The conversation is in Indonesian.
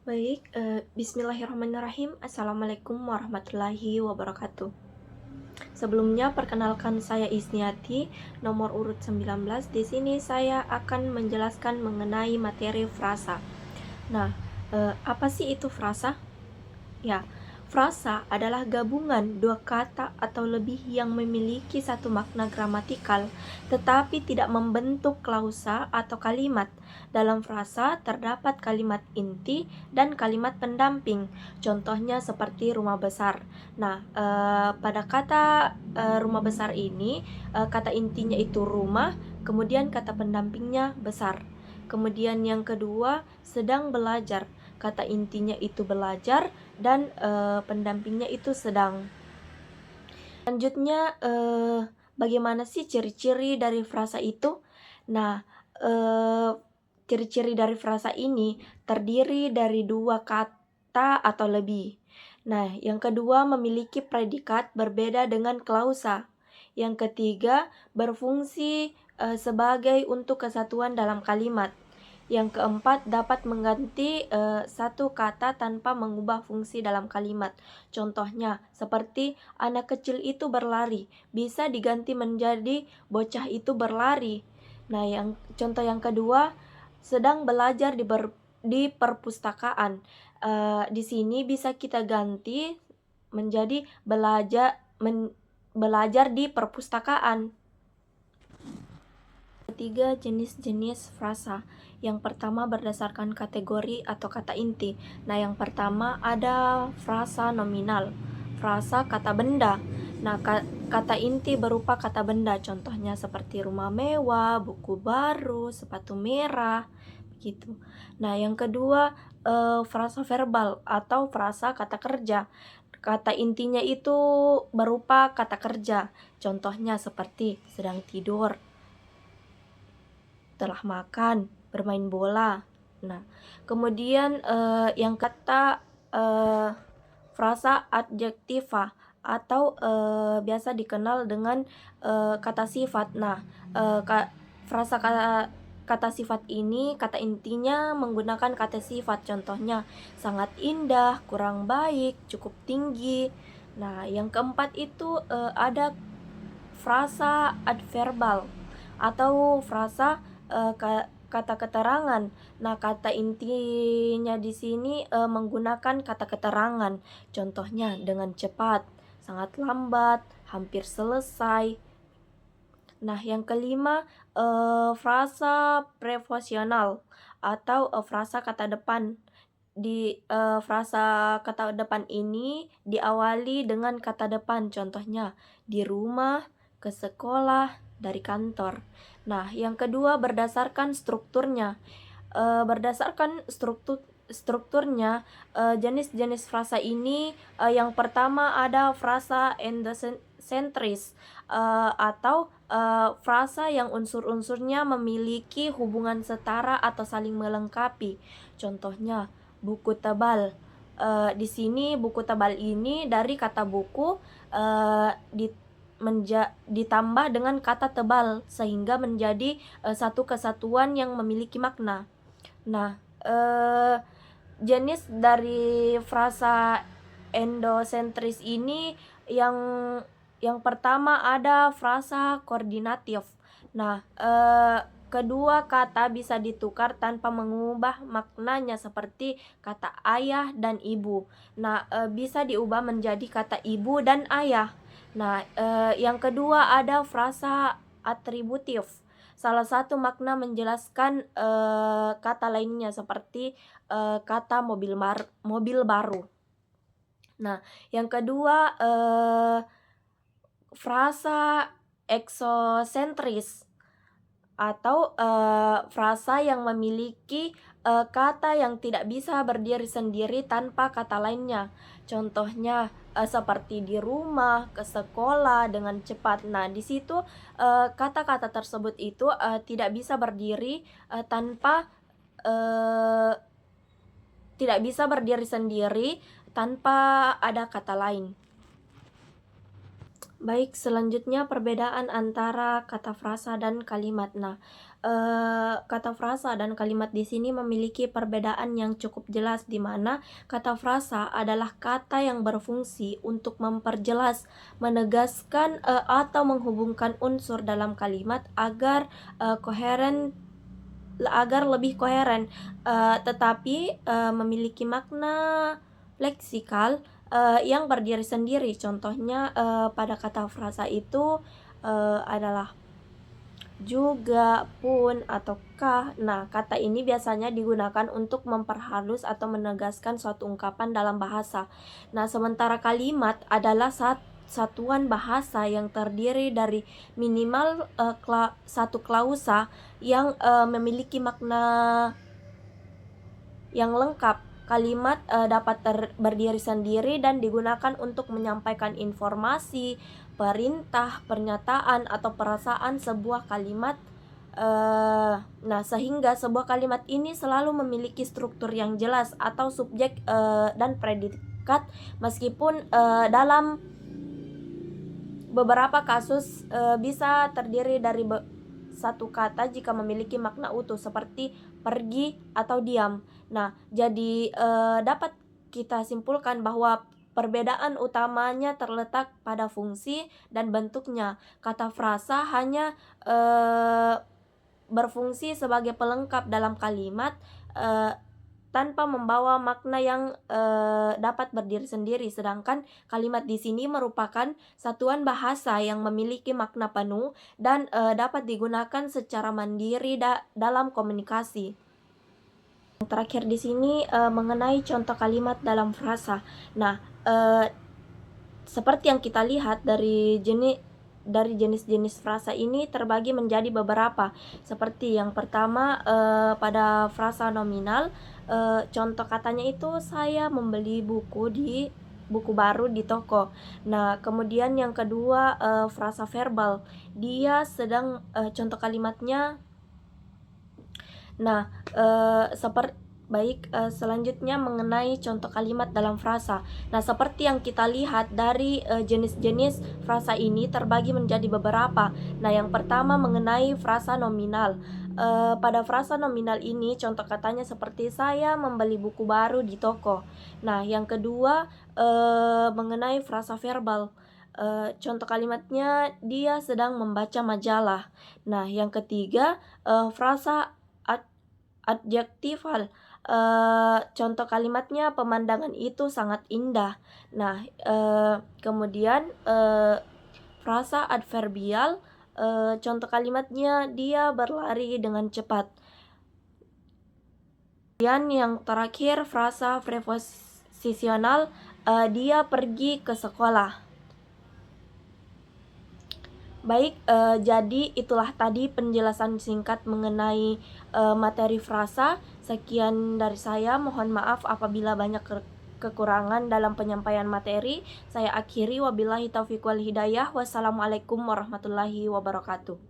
Baik, bismillahirrahmanirrahim. Assalamualaikum warahmatullahi wabarakatuh. Sebelumnya, perkenalkan saya Isniati, nomor urut 19. Di sini saya akan menjelaskan mengenai materi frasa. Nah, apa sih itu frasa? Ya, frasa adalah gabungan dua kata atau lebih yang memiliki satu makna gramatikal, tetapi tidak membentuk klausa atau kalimat. Dalam frasa terdapat kalimat inti dan kalimat pendamping. Contohnya seperti rumah besar. Nah, pada kata rumah besar ini, kata intinya itu rumah, kemudian kata pendampingnya besar. Kemudian yang kedua, sedang belajar. Kata intinya itu belajar dan pendampingnya itu sedang. Selanjutnya, bagaimana sih ciri-ciri dari frasa itu? Nah, ciri-ciri dari frasa ini terdiri dari dua kata atau lebih. Nah, yang kedua memiliki predikat berbeda dengan klausa. Yang ketiga berfungsi sebagai untuk kesatuan dalam kalimat. Yang keempat, dapat mengganti satu kata tanpa mengubah fungsi dalam kalimat. Contohnya, seperti anak kecil itu berlari, bisa diganti menjadi bocah itu berlari. Nah, contoh yang kedua, sedang belajar di perpustakaan. Di sini bisa kita ganti menjadi belajar di perpustakaan. Ketiga jenis-jenis frasa. Yang pertama berdasarkan kategori atau kata inti. Nah, yang pertama ada frasa nominal, frasa kata benda. Nah, kata inti berupa kata benda, contohnya seperti rumah mewah, buku baru, sepatu merah, begitu. Nah, yang kedua frasa verbal atau frasa kata kerja. Kata intinya itu berupa kata kerja, contohnya seperti sedang tidur, telah makan, bermain bola. Nah, kemudian yang kata frasa adjektiva atau biasa dikenal dengan kata sifat. Nah, frasa kata sifat ini kata intinya menggunakan kata sifat, contohnya sangat indah, kurang baik, cukup tinggi. Nah, yang keempat itu ada frasa adverbal atau frasa kata keterangan. Nah, kata intinya di sini menggunakan kata keterangan. Contohnya dengan cepat, sangat lambat, hampir selesai. Nah, yang kelima frasa preposisional atau frasa kata depan. Di frasa kata depan ini diawali dengan kata depan, contohnya di rumah, ke sekolah, dari kantor. Nah, yang kedua berdasarkan strukturnya. Berdasarkan strukturnya, jenis-jenis frasa ini yang pertama ada frasa endosentris atau frasa yang unsur-unsurnya memiliki hubungan setara atau saling melengkapi. Contohnya buku tebal. Di sini buku tebal ini dari kata buku ditambah dengan kata tebal sehingga menjadi satu kesatuan yang memiliki makna. Nah, jenis dari frasa endosentris ini yang pertama ada frasa koordinatif. Nah, kedua kata bisa ditukar tanpa mengubah maknanya seperti kata ayah dan ibu. Nah, bisa diubah menjadi kata ibu dan ayah. Nah, yang kedua ada frasa atributif. Salah satu makna menjelaskan kata lainnya seperti kata mobil baru. Nah, yang kedua frasa eksosentris atau frasa yang memiliki kata yang tidak bisa berdiri sendiri tanpa kata lainnya. Contohnya seperti di rumah, ke sekolah dengan cepat. Nah, di situ kata-kata tersebut itu tidak bisa berdiri tidak bisa berdiri sendiri tanpa ada kata lain. Baik, selanjutnya perbedaan antara kata frasa dan kalimat. Nah, kata frasa dan kalimat di sini memiliki perbedaan yang cukup jelas, di mana kata frasa adalah kata yang berfungsi untuk memperjelas, menegaskan, atau menghubungkan unsur dalam kalimat agar koheren agar lebih koheren, tetapi memiliki makna leksikal yang berdiri sendiri. Contohnya pada kata frasa itu adalah juga, pun, atau kah. Nah, kata ini biasanya digunakan untuk memperhalus atau menegaskan suatu ungkapan dalam bahasa. Nah, sementara kalimat adalah satuan bahasa yang terdiri dari minimal satu klausa yang memiliki makna yang lengkap. Kalimat dapat berdiri sendiri dan digunakan untuk menyampaikan informasi, perintah, pernyataan, atau perasaan sebuah kalimat. Nah, sehingga sebuah kalimat ini selalu memiliki struktur yang jelas atau subjek dan predikat, meskipun dalam beberapa kasus bisa terdiri dari satu kata jika memiliki makna utuh seperti pergi atau diam. Nah, jadi dapat kita simpulkan bahwa perbedaan utamanya terletak pada fungsi dan bentuknya. Kata frasa hanya berfungsi sebagai pelengkap dalam kalimat tanpa membawa makna yang dapat berdiri sendiri, sedangkan kalimat di sini merupakan satuan bahasa yang memiliki makna penuh dan dapat digunakan secara mandiri dalam komunikasi. Yang terakhir di sini mengenai contoh kalimat dalam frasa. Nah, seperti yang kita lihat dari jenis-jenis frasa ini terbagi menjadi beberapa. Seperti yang pertama pada frasa nominal, contoh katanya itu saya membeli buku baru di toko. Nah, kemudian yang kedua frasa verbal, dia sedang contoh kalimatnya. Nah, selanjutnya mengenai contoh kalimat dalam frasa. Nah, seperti yang kita lihat dari jenis-jenis frasa ini terbagi menjadi beberapa. Nah, yang pertama mengenai frasa nominal. Pada frasa nominal ini contoh katanya seperti saya membeli buku baru di toko. Nah, yang kedua mengenai frasa verbal. Contoh kalimatnya dia sedang membaca majalah. Nah, yang ketiga frasa adjektifal. Contoh kalimatnya pemandangan itu sangat indah. Nah, kemudian frasa adverbial, contoh kalimatnya dia berlari dengan cepat. Kemudian yang terakhir frasa preposisional, dia pergi ke sekolah. Baik, jadi itulah tadi penjelasan singkat mengenai materi frasa. Sekian dari saya, mohon maaf apabila banyak kekurangan dalam penyampaian materi. Saya akhiri, wabillahi taufiq wal hidayah. Wassalamualaikum warahmatullahi wabarakatuh.